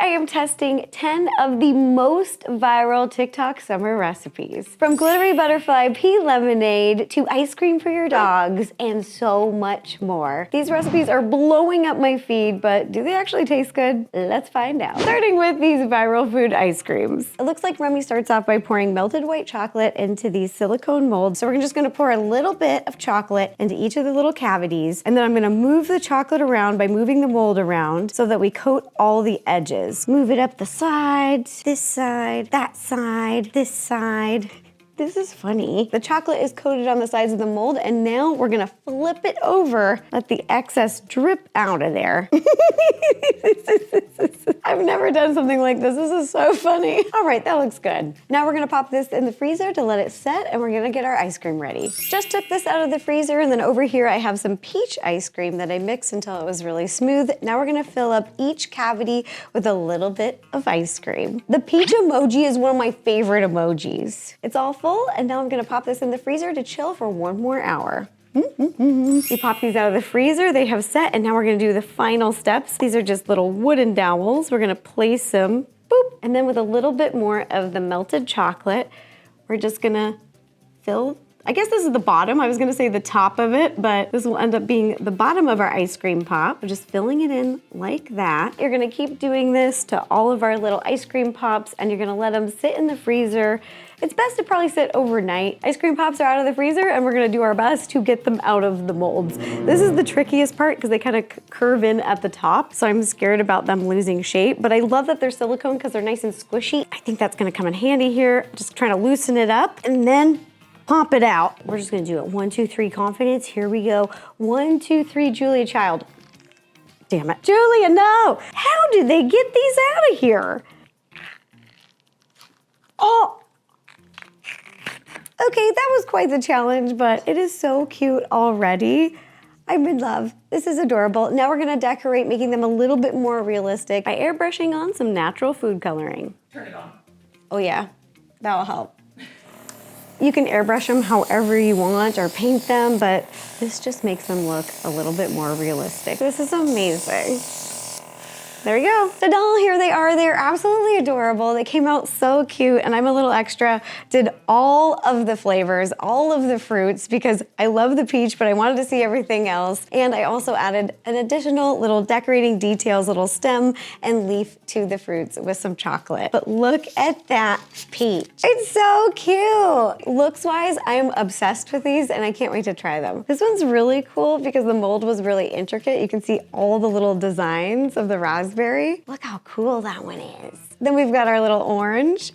I am testing 10 of the most viral TikTok summer recipes. From glittery butterfly pea lemonade to ice cream for your dogs and so much more. These recipes are blowing up my feed, but do they actually taste good? Let's find out. Starting with these viral food ice creams. It looks like Remy starts off by pouring melted white chocolate into these silicone molds. So we're just gonna pour a little bit of chocolate into each of the little cavities, and then I'm gonna move the chocolate around by moving the mold around so that we coat all the edges. Move it up the sides, this side, that side, this side. This is funny. The chocolate is coated on the sides of the mold, and now we're gonna flip it over, let the excess drip out of there. I've never done something like this. This is so funny. All right, that looks good. Now we're gonna pop this in the freezer to let it set, and we're gonna get our ice cream ready. Just took this out of the freezer, and then over here I have some peach ice cream that I mixed until it was really smooth. Now we're gonna fill up each cavity with a little bit of ice cream. The peach emoji is one of my favorite emojis. It's all full, and now I'm gonna pop this in the freezer to chill for 1 more hour. We pop these out of the freezer, they have set, and now we're gonna do the final steps. These are just little wooden dowels. We're gonna place them, boop, and then with a little bit more of the melted chocolate, we're just gonna fill, I guess this is the bottom. I was gonna say the top of it, but this will end up being the bottom of our ice cream pop. We're just filling it in like that. You're gonna keep doing this to all of our little ice cream pops, and you're gonna let them sit in the freezer. It's best to probably sit overnight. Ice cream pops are out of the freezer, and we're gonna do our best to get them out of the molds. This is the trickiest part because they kind of curve in at the top, so I'm scared about them losing shape, but I love that they're silicone because they're nice and squishy. I think that's gonna come in handy here. Just trying to loosen it up, and then pop it out. We're just gonna do it. 1, 2, 3, confidence. Here we go. 1, 2, 3, Julia Child. Damn it. Julia, no! How did they get these out of here? Oh! Okay, that was quite the challenge, but it is so cute already. I'm in love. This is adorable. Now we're gonna decorate, making them a little bit more realistic by airbrushing on some natural food coloring. Turn it on. Oh yeah, that'll help. You can airbrush them however you want or paint them, but this just makes them look a little bit more realistic. This is amazing. There you go. Ta-da, here they are. They're absolutely adorable. They came out so cute, and I'm a little extra. Did all of the flavors, all of the fruits, because I love the peach, but I wanted to see everything else. And I also added an additional little decorating details, little stem and leaf to the fruits with some chocolate. But look at that peach. It's so cute. Looks-wise, I'm obsessed with these, and I can't wait to try them. This one's really cool because the mold was really intricate. You can see all the little designs of the raspberry. Look how cool that one is. Then we've got our little orange.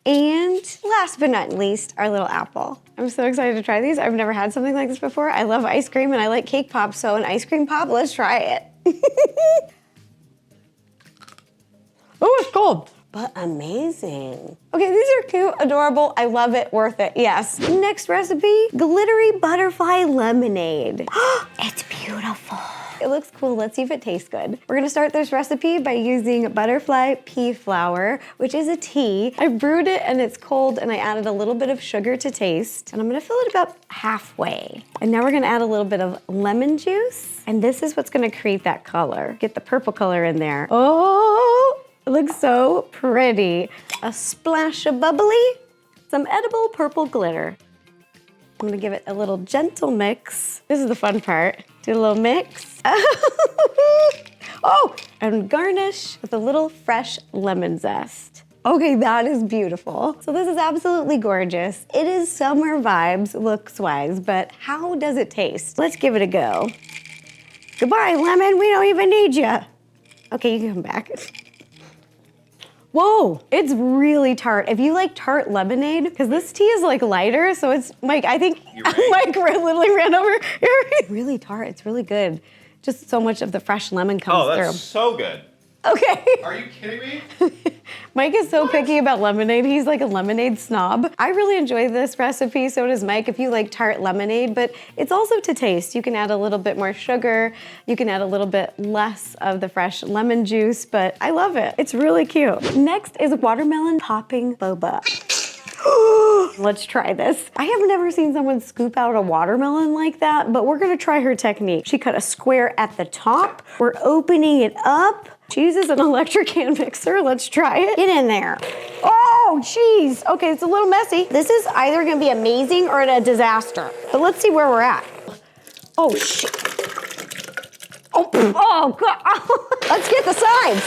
And last but not least, our little apple. I'm so excited to try these. I've never had something like this before. I love ice cream and I like cake pops, so an ice cream pop, let's try it. Oh, it's cold. But amazing. Okay, these are cute, adorable, I love it, worth it, yes. Next recipe, glittery butterfly lemonade. It's beautiful. It looks cool, let's see if it tastes good. We're gonna start this recipe by using butterfly pea flour, which is a tea. I brewed it and it's cold, and I added a little bit of sugar to taste, and I'm gonna fill it about halfway. And now we're gonna add a little bit of lemon juice, and this is what's gonna create that color. Get the purple color in there. Oh! It looks so pretty. A splash of bubbly, some edible purple glitter. I'm gonna give it a little gentle mix. This is the fun part. Do a little mix. Oh, and garnish with a little fresh lemon zest. Okay, that is beautiful. So this is absolutely gorgeous. It is summer vibes, looks-wise, but how does it taste? Let's give it a go. Goodbye, lemon, we don't even need you. Okay, you can come back. Whoa, it's really tart. If you like tart lemonade, because this tea is like lighter, so it's, Mike, I think Mike literally ran over. Really tart, it's really good. Just so much of the fresh lemon comes through. Oh, that's so good. Okay. Are you kidding me? Mike is so picky about lemonade. He's like a lemonade snob. I really enjoy this recipe, so does Mike, if you like tart lemonade, but it's also to taste. You can add a little bit more sugar. You can add a little bit less of the fresh lemon juice, but I love it. It's really cute. Next is watermelon popping boba. Let's try this. I have never seen someone scoop out a watermelon like that, but we're gonna try her technique. She cut a square at the top. We're opening it up. Cheese is an electric hand mixer. Let's try it. Get in there. Oh, cheese. Okay, it's a little messy. This is either gonna be amazing or a disaster. But let's see where we're at. Oh, shit. Oh, God. Let's get the sides.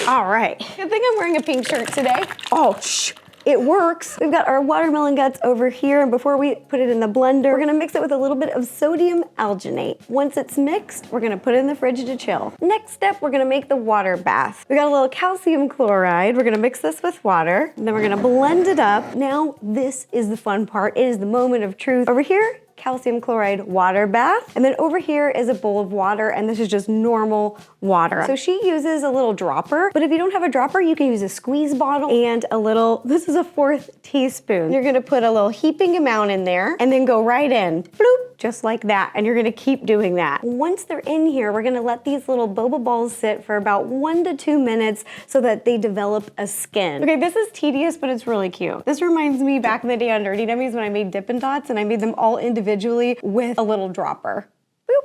All right. Good thing I'm wearing a pink shirt today. Oh, shh. It works. We've got our watermelon guts over here, and before we put it in the blender, we're gonna mix it with a little bit of sodium alginate. Once it's mixed, we're gonna put it in the fridge to chill. Next step, we're gonna make the water bath. We got a little calcium chloride. We're gonna mix this with water, and then we're gonna blend it up. Now, this is the fun part. It is the moment of truth. Over here, calcium chloride water bath. And then over here is a bowl of water, and this is just normal water. So she uses a little dropper, but if you don't have a dropper, you can use a squeeze bottle and a little, this is a 1/4 teaspoon. You're gonna put a little heaping amount in there and then go right in, bloop, just like that. And you're gonna keep doing that. Once they're in here, we're gonna let these little boba balls sit for about 1 to 2 minutes so that they develop a skin. Okay, this is tedious, but it's really cute. This reminds me back in the day on Dirty Dummies when I made Dippin' Dots and I made them all individually with a little dropper.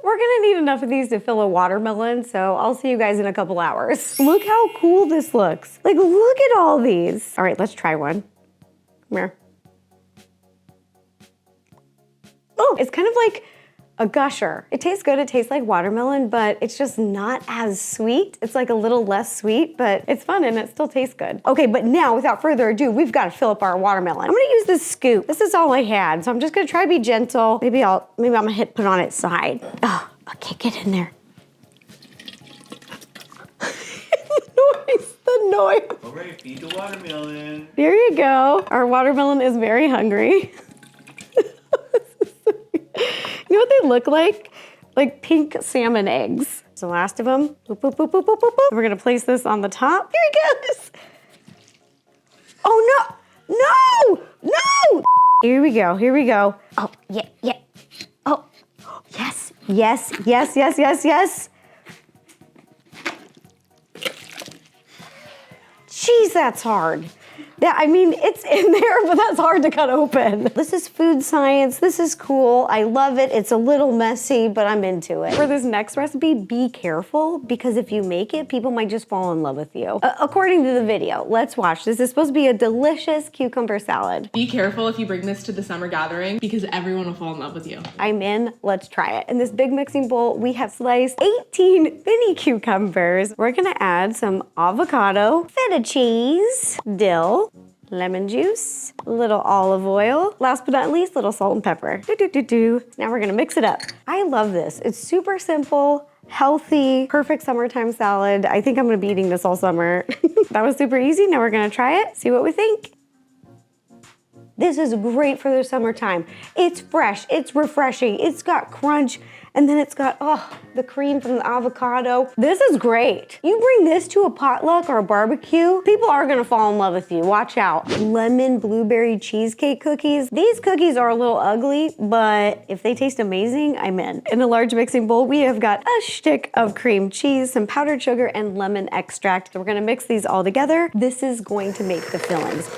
We're gonna need enough of these to fill a watermelon, so I'll see you guys in a couple hours. Look how cool this looks. Like, look at all these. All right, let's try one. Come here. Oh, it's kind of like a gusher. It tastes good, it tastes like watermelon, but it's just not as sweet. It's like a little less sweet, but it's fun and it still tastes good. Okay, but now without further ado, we've got to fill up our watermelon. I'm gonna use this scoop. This is all I had, so I'm just gonna try to be gentle. Maybe I'm gonna put it on its side. Oh, okay, get in there. the noise. All right, feed the watermelon. There you go. Our watermelon is very hungry. You know what they look like? Like pink salmon eggs. It's the last of them. Boop, boop, boop, boop, boop, boop, boop. We're gonna place this on the top. Here he goes. Oh no, no, no. Here we go, here we go. Oh, yeah, yeah. Oh, yes, yes, yes, yes, yes, yes. Jeez, that's hard. I mean, it's in there, but that's hard to cut open. This is food science. This is cool. I love it. It's a little messy, but I'm into it. For this next recipe, be careful, because if you make it, people might just fall in love with you. According to the video, let's watch. This is supposed to be a delicious cucumber salad. Be careful if you bring this to the summer gathering, because everyone will fall in love with you. I'm in. Let's try it. In this big mixing bowl, we have sliced 18 mini cucumbers. We're gonna add some avocado, feta cheese, dill, lemon juice, a little olive oil, last but not least, little salt and pepper. Now we're gonna mix it up. I love this. It's super simple, healthy, perfect summertime salad. I think I'm gonna be eating this all summer. That was super easy. Now we're gonna try it, see what we think. This is great for the summertime. It's fresh, it's refreshing, it's got crunch, and then it's got, the cream from the avocado. This is great. You bring this to a potluck or a barbecue, people are gonna fall in love with you, watch out. Lemon blueberry cheesecake cookies. These cookies are a little ugly, but if they taste amazing, I'm in. In a large mixing bowl, we have got a stick of cream cheese, some powdered sugar, and lemon extract. So we're gonna mix these all together. This is going to make the fillings.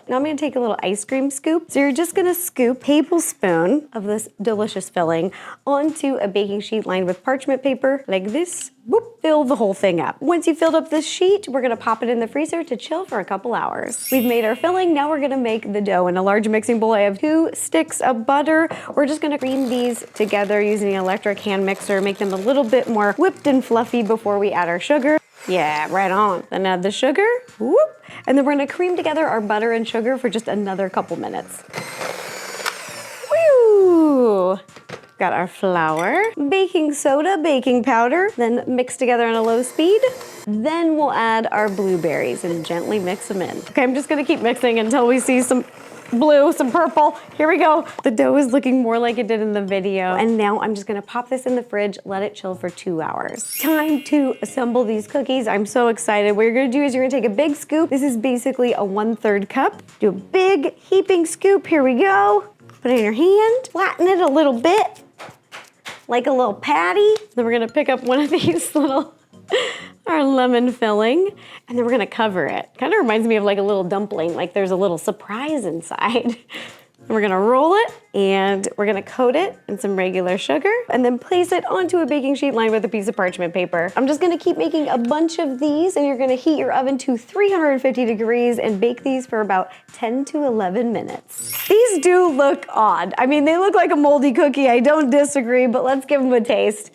Now I'm gonna take a little ice cream scoop. So you're just gonna scoop a tablespoon of this delicious filling onto a baking sheet lined with parchment paper, like this. Whoop, fill the whole thing up. Once you've filled up this sheet, we're gonna pop it in the freezer to chill for a couple hours. We've made our filling, now we're gonna make the dough. In a large mixing bowl, I have 2 sticks of butter. We're just gonna cream these together using an electric hand mixer, make them a little bit more whipped and fluffy before we add our sugar. Yeah, right on. Then add the sugar, whoop. And then we're gonna cream together our butter and sugar for just another couple minutes. Woo! Got our flour, baking soda, baking powder, then mix together on a low speed. Then we'll add our blueberries and gently mix them in. Okay, I'm just gonna keep mixing until we see some blue, some purple. Here we go. The dough is looking more like it did in the video. And now I'm just gonna pop this in the fridge, let it chill for 2 hours. Time to assemble these cookies. I'm so excited. What you're gonna do is you're gonna take a big scoop. This is basically a 1/3 cup. Do a big heaping scoop. Here we go. Put it in your hand, flatten it a little bit, like a little patty. Then we're gonna pick up one of these little, our lemon filling, and then we're gonna cover it. Kind of reminds me of like a little dumpling, like there's a little surprise inside. And We're gonna roll it and we're gonna coat it in some regular sugar and then place it onto a baking sheet lined with a piece of parchment paper. I'm just gonna keep making a bunch of these and you're gonna heat your oven to 350 degrees and bake these for about 10 to 11 minutes. These do look odd. I mean, they look like a moldy cookie. I don't disagree, but let's give them a taste.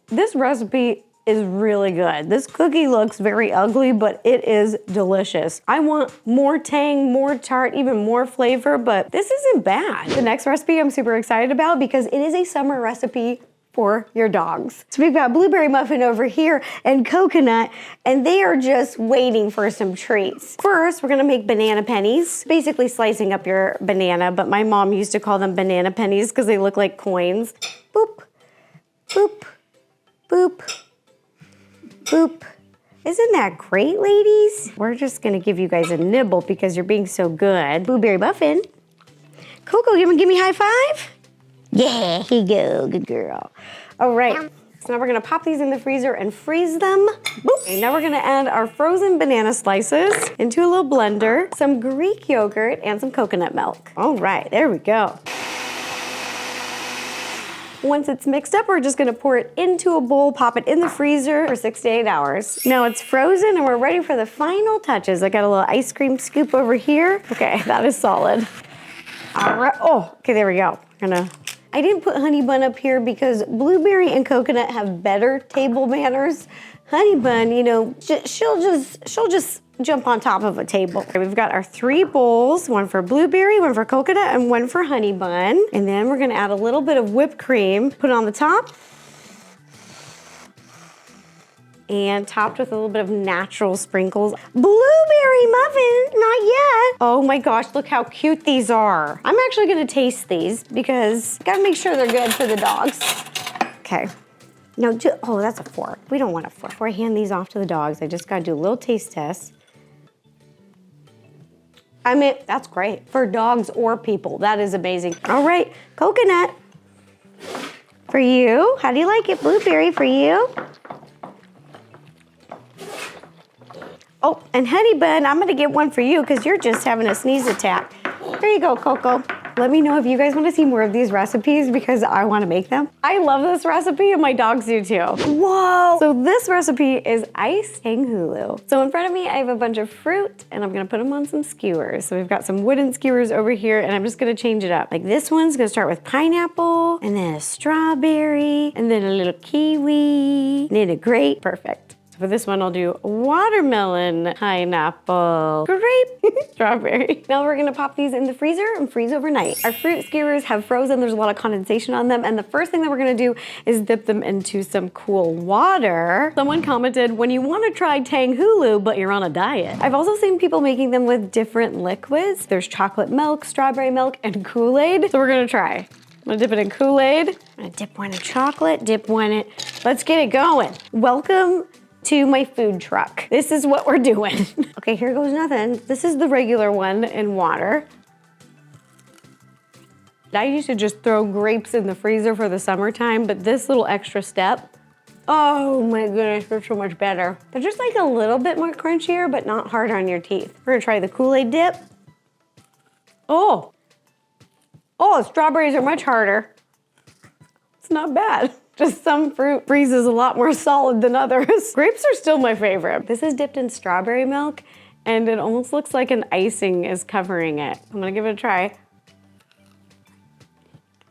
This recipe is really good. This cookie looks very ugly, but it is delicious. I want more tang, more tart, even more flavor, but this isn't bad. The next recipe I'm super excited about because it is a summer recipe for your dogs. So we've got blueberry muffin over here and coconut, and they are just waiting for some treats. First, we're gonna make banana pennies, basically slicing up your banana, but my mom used to call them banana pennies because they look like coins. Boop, boop, boop, boop. Isn't that great, ladies? We're just gonna give you guys a nibble because you're being so good. Blueberry muffin. Coco, you wanna give me a high five? Yeah, here you go, good girl. All right, so now we're gonna pop these in the freezer and freeze them. Boop. Okay, now we're gonna add our frozen banana slices into a little blender, some Greek yogurt, and some coconut milk. All right, there we go. Once it's mixed up, we're just gonna pour it into a bowl, pop it in the freezer for 6 to 8 hours. Now it's frozen and we're ready for the final touches. I got a little ice cream scoop over here. Okay, that is solid. All right, oh, okay, there we go. I didn't put Honey Bun up here because blueberry and coconut have better table manners. Honey Bun, you know, she'll just jump on top of a table. Okay, we've got our 3 bowls, one for blueberry, one for coconut, and one for Honey Bun. And then we're gonna add a little bit of whipped cream, put it on the top, and topped with a little bit of natural sprinkles. Blueberry muffin, not yet. Oh my gosh, look how cute these are. I'm actually gonna taste these because gotta make sure they're good for the dogs. Okay. No, oh, that's a fork. We don't want a fork. Before I hand these off to the dogs, I just gotta do a little taste test. I mean, that's great. For dogs or people, that is amazing. All right, coconut. For you, how do you like it? Blueberry for you. Oh, and Honey Bun, I'm gonna get one for you because you're just having a sneeze attack. Here you go, Coco. Let me know if you guys want to see more of these recipes because I want to make them. I love this recipe and my dogs do too. Whoa! So this recipe is iced tanghulu. So in front of me, I have a bunch of fruit and I'm gonna put them on some skewers. So we've got some wooden skewers over here and I'm just gonna change it up. Like this one's gonna start with pineapple and then a strawberry and then a little kiwi and then a grape. Perfect. So for this one, I'll do watermelon, pineapple, grape, strawberry. Now we're gonna pop these in the freezer and freeze overnight. Our fruit skewers have frozen. There's a lot of condensation on them. And the first thing that we're gonna do is dip them into some cool water. Someone commented, when you wanna try tanghulu, but you're on a diet. I've also seen people making them with different liquids. There's chocolate milk, strawberry milk, and Kool-Aid. So we're gonna try. I'm gonna dip it in Kool-Aid. I'm gonna dip one in chocolate, dip one in, let's get it going. Welcome to my food truck. This is what we're doing. Okay, here goes nothing. This is the regular one in water. I used to just throw grapes in the freezer for the summertime, but this little extra step, oh my goodness, they're so much better. They're just like a little bit more crunchier, but not hard on your teeth. We're gonna try the Kool-Aid dip. Oh, the strawberries are much harder. It's not bad. Just some fruit freezes a lot more solid than others. Grapes are still my favorite. This is dipped in strawberry milk and it almost looks like an icing is covering it. I'm gonna give it a try.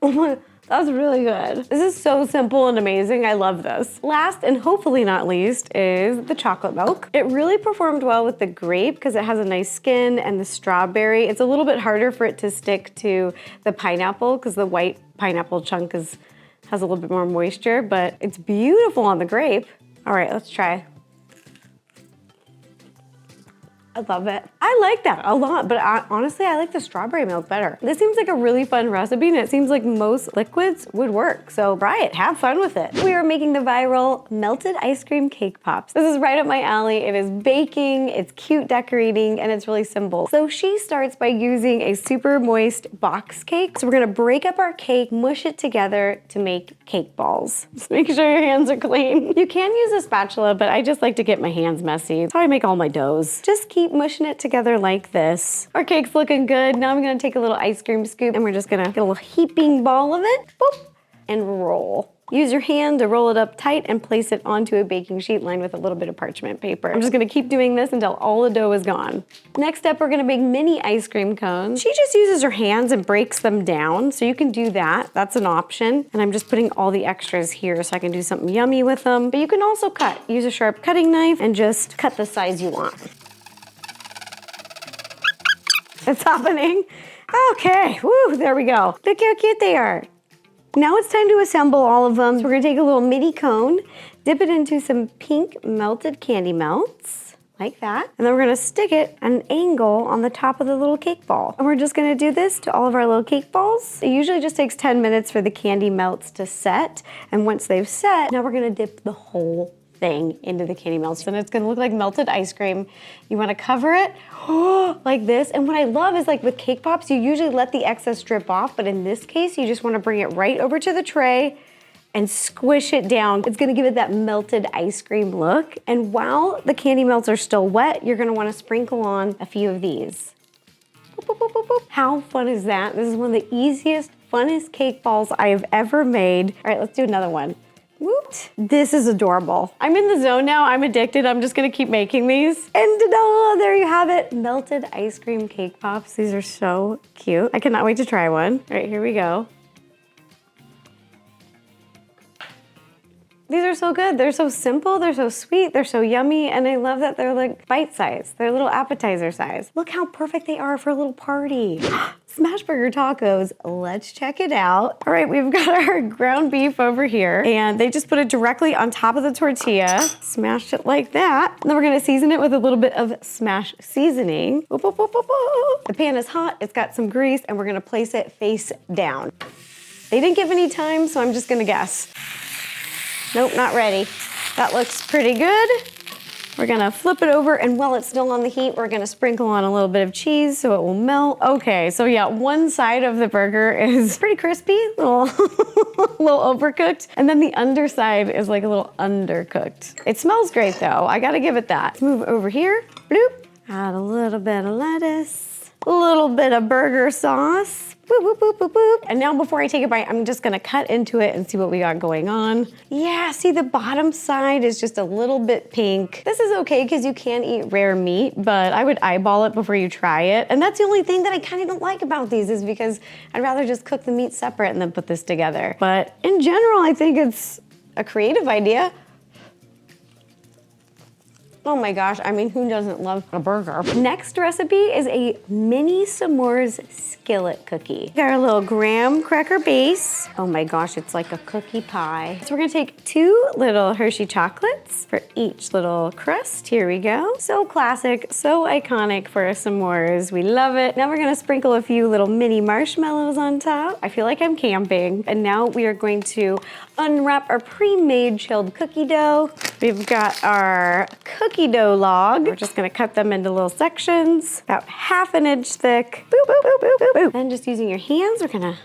Oh my, that's really good. This is so simple and amazing. I love this. Last and hopefully not least is the chocolate milk. It really performed well with the grape because it has a nice skin and the strawberry. It's a little bit harder for it to stick to the pineapple because the white pineapple chunk has a little bit more moisture, but it's beautiful on the grape. All right, let's try. I love it. I like that a lot, but honestly, I like the strawberry milk better. This seems like a really fun recipe and it seems like most liquids would work. So try it, have fun with it. We are making the viral melted ice cream cake pops. This is right up my alley. It is baking, it's cute decorating, and it's really simple. So she starts by using a super moist box cake. So we're gonna break up our cake, mush it together to make cake balls. Just make sure your hands are clean. You can use a spatula, but I just like to get my hands messy. That's how I make all my doughs. Just keep keep mushing it together like this. Our cake's looking good. Now I'm gonna take a little ice cream scoop and we're just gonna get a little heaping ball of it, boop, and roll. Use your hand to roll it up tight and place it onto a baking sheet lined with a little bit of parchment paper. I'm just gonna keep doing this until all the dough is gone. Next up, we're gonna make mini ice cream cones. She just uses her hands and breaks them down, so you can do that. That's an option. And I'm just putting all the extras here so I can do something yummy with them. But you can also cut. Use a sharp cutting knife and just cut the size you want. It's happening. Okay, woo, there we go. Look how cute they are. Now it's time to assemble all of them. So we're gonna take a little mini cone, dip it into some pink melted candy melts, like that. And then we're gonna stick it at an angle on the top of the little cake ball. And we're just gonna do this to all of our little cake balls. It usually just takes 10 minutes for the candy melts to set. And once they've set, now we're gonna dip the whole thing into the candy melts. And it's gonna look like melted ice cream. You wanna cover it like this. And what I love is, like with cake pops, you usually let the excess drip off, but in this case, you just wanna bring it right over to the tray and squish it down. It's gonna give it that melted ice cream look. And while the candy melts are still wet, you're gonna wanna sprinkle on a few of these. Boop, boop, boop, boop, boop. How fun is that? This is one of the easiest, funnest cake balls I have ever made. All right, let's do another one. Woot. This is adorable. I'm in the zone now, I'm addicted. I'm just gonna keep making these. And ta-da, there you have it. Melted ice cream cake pops. These are so cute. I cannot wait to try one. All right, here we go. These are so good. They're so simple, they're so sweet, they're so yummy, and I love that they're like bite size. They're little appetizer size. Look how perfect they are for a little party. Smashburger tacos, let's check it out. All right, we've got our ground beef over here, and they just put it directly on top of the tortilla, smashed it like that. And then we're gonna season it with a little bit of smash seasoning. Boop, boop, boop, boop, boop. The pan is hot, it's got some grease, and we're gonna place it face down. They didn't give any time, so I'm just gonna guess. Nope, not ready. That looks pretty good. We're gonna flip it over, and while it's still on the heat, we're gonna sprinkle on a little bit of cheese so it will melt. Okay, so yeah, one side of the burger is pretty crispy, a little overcooked, and then the underside is like a little undercooked. It smells great though, I gotta give it that. Let's move over here, bloop. Add a little bit of lettuce, a little bit of burger sauce. Boop, boop, boop, boop, boop. And now before I take a bite, I'm just gonna cut into it and see what we got going on. Yeah, see the bottom side is just a little bit pink. This is okay because you can eat rare meat, but I would eyeball it before you try it. And that's the only thing that I kind of don't like about these is because I'd rather just cook the meat separate and then put this together. But in general, I think it's a creative idea. Oh my gosh, I mean, who doesn't love a burger? Next recipe is a mini s'mores skillet cookie. Got our little graham cracker base. Oh my gosh, it's like a cookie pie. So we're gonna take 2 little Hershey chocolates for each little crust. Here we go. So classic, so iconic for a s'mores. We love it. Now we're gonna sprinkle a few little mini marshmallows on top. I feel like I'm camping. And now we are going to unwrap our pre-made chilled cookie dough. We've got our cookie dough log. We're just gonna cut them into little sections, about 1/2 inch thick. Boop, boop, boop, boop, boop, boop. And just using your hands, we're gonna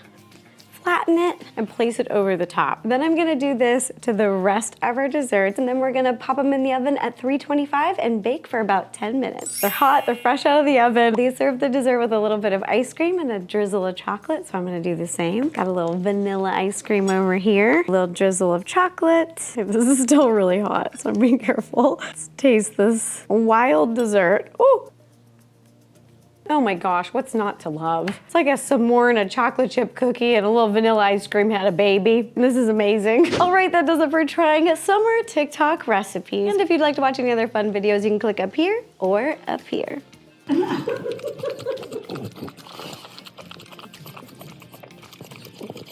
flatten it and place it over the top. Then I'm gonna do this to the rest of our desserts, and then we're gonna pop them in the oven at 325 and bake for about 10 minutes. They're hot, they're fresh out of the oven. They serve the dessert with a little bit of ice cream and a drizzle of chocolate, so I'm gonna do the same. Got a little vanilla ice cream over here, a little drizzle of chocolate. This is still really hot, so I'm being careful. Let's taste this wild dessert. Ooh. Oh my gosh, what's not to love? It's like a s'more and a chocolate chip cookie and a little vanilla ice cream had a baby. This is amazing. All right, that does it for trying summer TikTok recipes. And if you'd like to watch any other fun videos, you can click up here or up here.